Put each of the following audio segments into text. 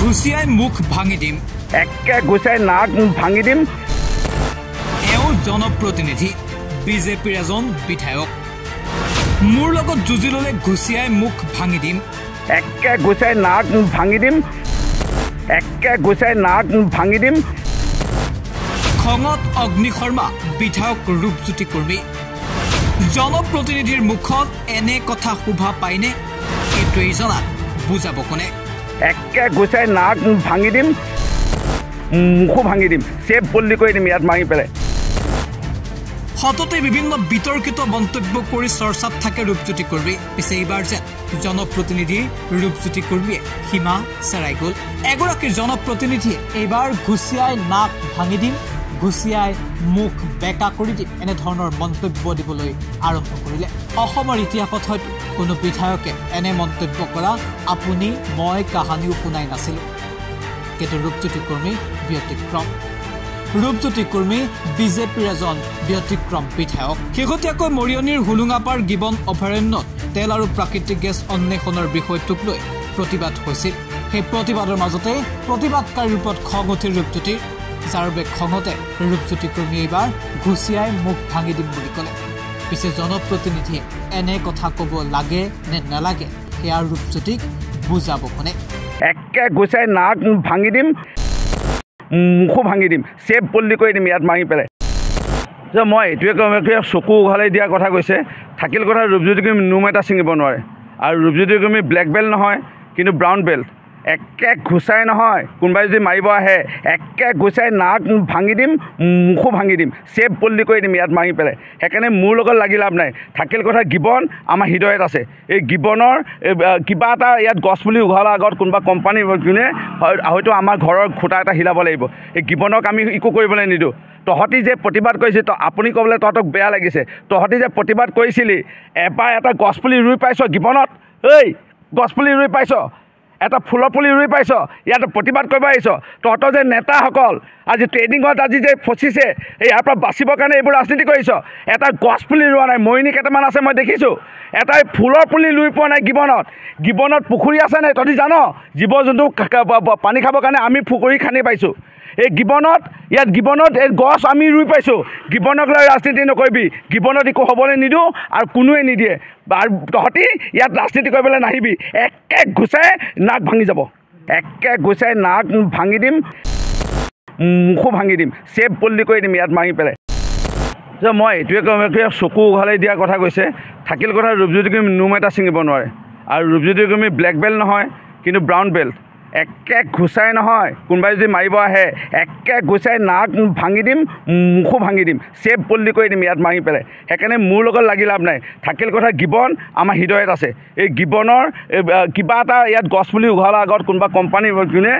ঘুচিয়াই মুখ ভাঙি দিম একে ঘুচাই নাক ভাঙি দিম এও জনপ্ৰতিনিধি বিজেপিৰ এজন বিধায়ক মোৰ লগত যুঁজি ললে ঘুচিয়াই মুখ ভাঙি দিম একে ঘুচাই নাক ভাঙি দিম একে ঘুচাই নাক ভাঙি দিম খঙত অগ্নি শৰ্মা বিধায়ক ৰূপজ্যোতি কৰ্মী জনপ্ৰতিনিধিৰ মুখত এনে কথা শোভা পাইনে এইটোৱেই জনাত বুজাব কোনে একে ঘুচাই নাক ভাঙি দিম মুখো ভাঙি দিম চেপ বল্লি কৰি দিম ইয়াত মাৰি পেলাই সততে বিভিন্ন বিতৰ্কিত মন্তব্য কৰি চৰ্চাত থাকে ৰূপজ্যোতি কৰ্মী পিছে এইবাৰ যে জনপ্ৰতিনিধি ৰূপজ্যোতি কৰ্মীয়ে সীমা চেৰাই গ'ল এগৰাকী জনপ্ৰতিনিধিয়ে এইবাৰ ঘুচিয়াই নাক ভাঙি দিম ঘুচিয়াই মুখ বেকা কৰি দিম এনেধৰণৰ মন্তব্য দিবলৈ আৰম্ভ কৰিলে অসমৰ ইতিহাসত হয়তো কোনো বিধায়কে এনে মন্তব্য কৰা আপুনি মই কাহানিও শুনাই নাছিলোঁ কিন্তু ৰূপজ্যোতি কৰ্মী ব্যতিক্ৰম ৰূপজ্যোতি কৰ্মী বিজেপিৰ এজন ব্যতিক্ৰম বিধায়ক শেহতীয়াকৈ মৰিয়নিৰ হুলুঙাপাৰ গিবন অভয়াৰণ্যত তেল আৰু প্ৰাকৃতিক গেছ অন্বেষণৰ বিষয়টোক লৈ প্ৰতিবাদ হৈছিল সেই প্ৰতিবাদৰ মাজতে প্ৰতিবাদকাৰীৰ ওপৰত খং উঠিল ৰূপজ্যোতিৰ যাৰ বাবে খঙতে ৰূপজ্যোতি কৰ্মী এইবাৰ ঘুচিয়াই মুখ ভাঙি দিম বুলি ক'লে পিছে জনপ্ৰতিনিধিয়ে এনে কথা ক'ব লাগে নে নালাগে সেয়া ৰূপজ্যোতিক বুজাব কোনে একে ঘুচাই নাক ভাঙি দিম মুখো ভাঙি দিম চেপ বল্লি কৰি দিম ইয়াত মাৰি পেলাই যে মই এইটোৱে চকু উঘালাই দিয়া কথা কৈছে থাকিল কথা ৰূপজ্যোতি কৰ্মী নোম এটা ছিঙিব নোৱাৰে আৰু ৰূপজ্যোতি কৰ্মী ব্লেক বেল্ট নহয় কিন্তু ব্ৰাউন বেল্ট একে ঘুচাই নহয় কোনোবাই যদি মাৰিব আহে একে ঘুচাই নাক ভাঙি দিম মুখো ভাঙি দিম চেপ বল্লি কৰি দিম ইয়াত মাৰি পেলাই সেইকাৰণে মোৰ লগত লাগি লাভ নাই থাকিল কথা গিবন আমাৰ হৃদয়ত আছে এই গিবনৰ কিবা এটা ইয়াত গছপুলি উঘালাৰ আগত কোনোবা কোম্পানী যোনে হয়তো আমাৰ ঘৰৰ খুঁটা এটা হিলাব লাগিব এই গিবনক আমি একো কৰিবলৈ নিদিওঁ তহঁতি যে প্ৰতিবাদ কৰিছিল আপুনি ক'বলৈ তহঁতক বেয়া লাগিছে তহঁতি যে প্ৰতিবাদ কৰিছিলি এবাৰ এটা গছপুলি ৰুই পাইছ গিবনত এই গছপুলি ৰুই পাইছ এটা ফুলৰ পুলি ৰুই পাইছ ইয়াত প্ৰতিবাদ কৰিব আহিছ তহঁতৰ যে নেতাসকল আজি ট্ৰেইনিঙত আজি যে ফচিছে ইয়াৰ পৰা বাচিবৰ কাৰণে এইবোৰ ৰাজনীতি কৰিছ এটা গছপুলি ৰোৱা নাই মৰিনী কেইটামান আছে মই দেখিছোঁ এটাই ফুলৰ পুলি ৰুই পোৱা নাই গিবনত পুখুৰী আছে নাই তহঁতি জান জীৱ জন্তু পানী খাবৰ কাৰণে আমি পুখুৰী খান্দি পাইছোঁ এই গিবনত এই গছ আমি ৰুই পাইছোঁ গিবনক লৈ ৰাজনীতি নকৰিবি গিবনত একো হ'বলৈ নিদিওঁ আৰু কোনোৱে নিদিয়ে আৰু তহঁতি ইয়াত ৰাজনীতি কৰিবলৈ নাহিবি একে ঘুচাই নাক ভাঙি যাব একে ঘুচাই নাক ভাঙি দিম মুখো ভাঙি দিম চেপ বল্লি কৰি দিম ইয়াত মাৰি পেলাই যে মই এইটোৱে চকু উঘালাই দিয়া কথা কৈছে থাকিল কথা ৰূপজ্যোতি কৰ্মী নোম এটা ছিঙিব নোৱাৰে আৰু ৰূপজ্যোতি কৰ্মী ব্লেক বেল্ট নহয় কিন্তু ব্ৰাউন বেল্ট একে ঘুচাই নহয় কোনোবাই যদি মাৰিব আহে একে ঘুচাই নাক ভাঙি দিম মুখো ভাঙি দিম চেপ বল্লি কৰি দিম ইয়াত মাৰি পেলাই সেইকাৰণে মোৰ লগত লাগি লাভ নাই থাকিল কথা গিবন আমাৰ হৃদয়ত আছে এই গিবনৰ কিবা এটা ইয়াত গছপুলি উঘালাৰ আগত কোনোবা কোম্পানী যোনে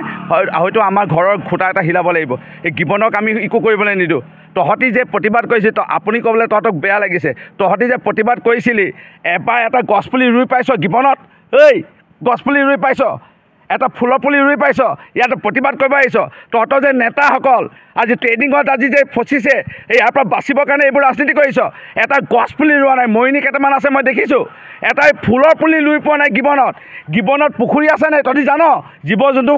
হয়তো আমাৰ ঘৰৰ খুঁটা এটা হিলাব লাগিব এই গিবনক আমি একো কৰিবলৈ নিদিওঁ তহঁতি যে প্ৰতিবাদ কৰিছিল আপুনি ক'বলৈ তহঁতক বেয়া লাগিছে তহঁতি যে প্ৰতিবাদ কৰিছিলি এবাৰ এটা গছপুলি ৰুই পাইছ গিবনত এই গছপুলি ৰুই পাইছ এটা ফুলৰ পুলি ৰুই পাইছ ইয়াত প্ৰতিবাদ কৰিব আহিছ তহঁতৰ যে নেতাসকল আজি ট্ৰেইনিঙত আজি যে ফচিছে ইয়াৰ পৰা বাচিবৰ কাৰণে এইবোৰ ৰাজনীতি কৰিছ এটা গছপুলি ৰোৱা নাই মৰিনী কেইটামান আছে মই দেখিছোঁ এটাই ফুলৰ পুলি ৰুই পোৱা নাই গিবনত পুখুৰী আছে নাই তহঁতি জান জীৱ জন্তু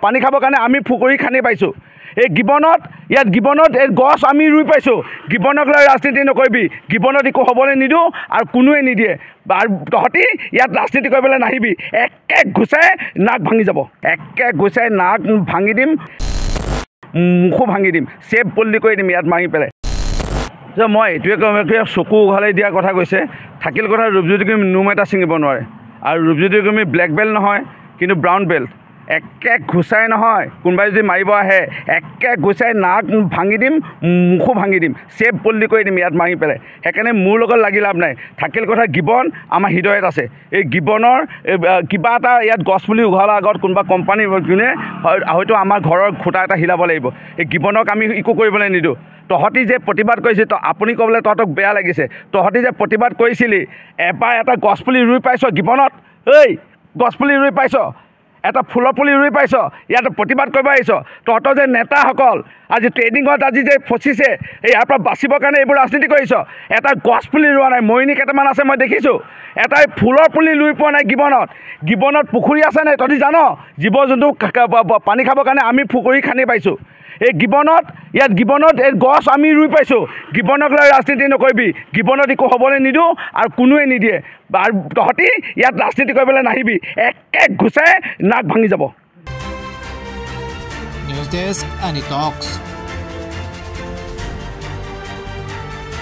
পানী খাবৰ কাৰণে আমি পুখুৰী খান্দি পাইছোঁ এই গিবনত এই গছ আমি ৰুই পাইছোঁ গিবনক লৈ ৰাজনীতি নকৰিবি গিবনত একো হ'বলৈ নিদিওঁ আৰু কোনোৱে নিদিয়ে আৰু তহঁতি ইয়াত ৰাজনীতি কৰিবলৈ নাহিবি একে ঘুচাই নাক ভাঙি যাব একে ঘুচাই নাক ভাঙি দিম মুখো ভাঙি দিম চেপ বল্লি কৰি দিম ইয়াত মাৰি পেলাই যে মই এইটোৱে চকু উঘালাই দিয়া কথা কৈছে থাকিল কথা ৰূপজ্যোতি কৰ্মী নোম এটা ছিঙিব নোৱাৰে আৰু ৰূপজ্যোতি কৰ্মী ব্লেক বেল্ট নহয় কিন্তু ব্ৰাউন বেল্ট একে ঘুচাই নহয় কোনোবাই যদি মাৰিব আহে একে ঘুচাই নাক ভাঙি দিম মুখো ভাঙি দিম চেপ বল্লি কৰি দিম ইয়াত মাৰি পেলাই সেইকাৰণে মোৰ লগত লাগি লাভ নাই থাকিল কথা গিবন আমাৰ হৃদয়ত আছে এই গিবনৰ কিবা এটা ইয়াত গছপুলি উঘালাৰ আগত কোনোবা কোম্পানী যোনে হয়তো আমাৰ ঘৰৰ খুঁটা এটা হিলাব লাগিব এই গিবনক আমি একো কৰিবলৈ নিদিওঁ তহঁতি যে প্ৰতিবাদ কৰিছিল আপুনি ক'বলৈ তহঁতক বেয়া লাগিছে তহঁতি যে প্ৰতিবাদ কৰিছিলি এবাৰ এটা গছপুলি ৰুই পাইছ গিবনত এই গছপুলি ৰুই পাইছ এটা ফুলৰ পুলি ৰুই পাইছ ইয়াত প্ৰতিবাদ কৰিব আহিছ তহঁতৰ যে নেতাসকল আজি ট্ৰেইনিঙত আজি যে ফচিছে ইয়াৰ পৰা বাচিবৰ কাৰণে এইবোৰ ৰাজনীতি কৰিছ এটা গছ পুলি ৰোৱা নাই মৰিনী কেইটামান আছে মই দেখিছোঁ এটাই ফুলৰ পুলি ৰুই পোৱা নাই গিবনত পুখুৰী আছে নাই তহঁতি জান জীৱ জন্তু পানী খাবৰ কাৰণে আমি পুখুৰী খান্দি পাইছোঁ এই গিবনত এই গছ আমি ৰুই পাইছোঁ গিবনক লৈ ৰাজনীতি নকৰিবি গিবনত একো হ'বলৈ নিদিওঁ আৰু কোনোৱে নিদিয়ে আৰু তহঁতি ইয়াত ৰাজনীতি কৰিবলৈ নাহিবি একে ঘুচাই নাক ভাঙি যাব নিউজ ডেস্ক এনি টক্স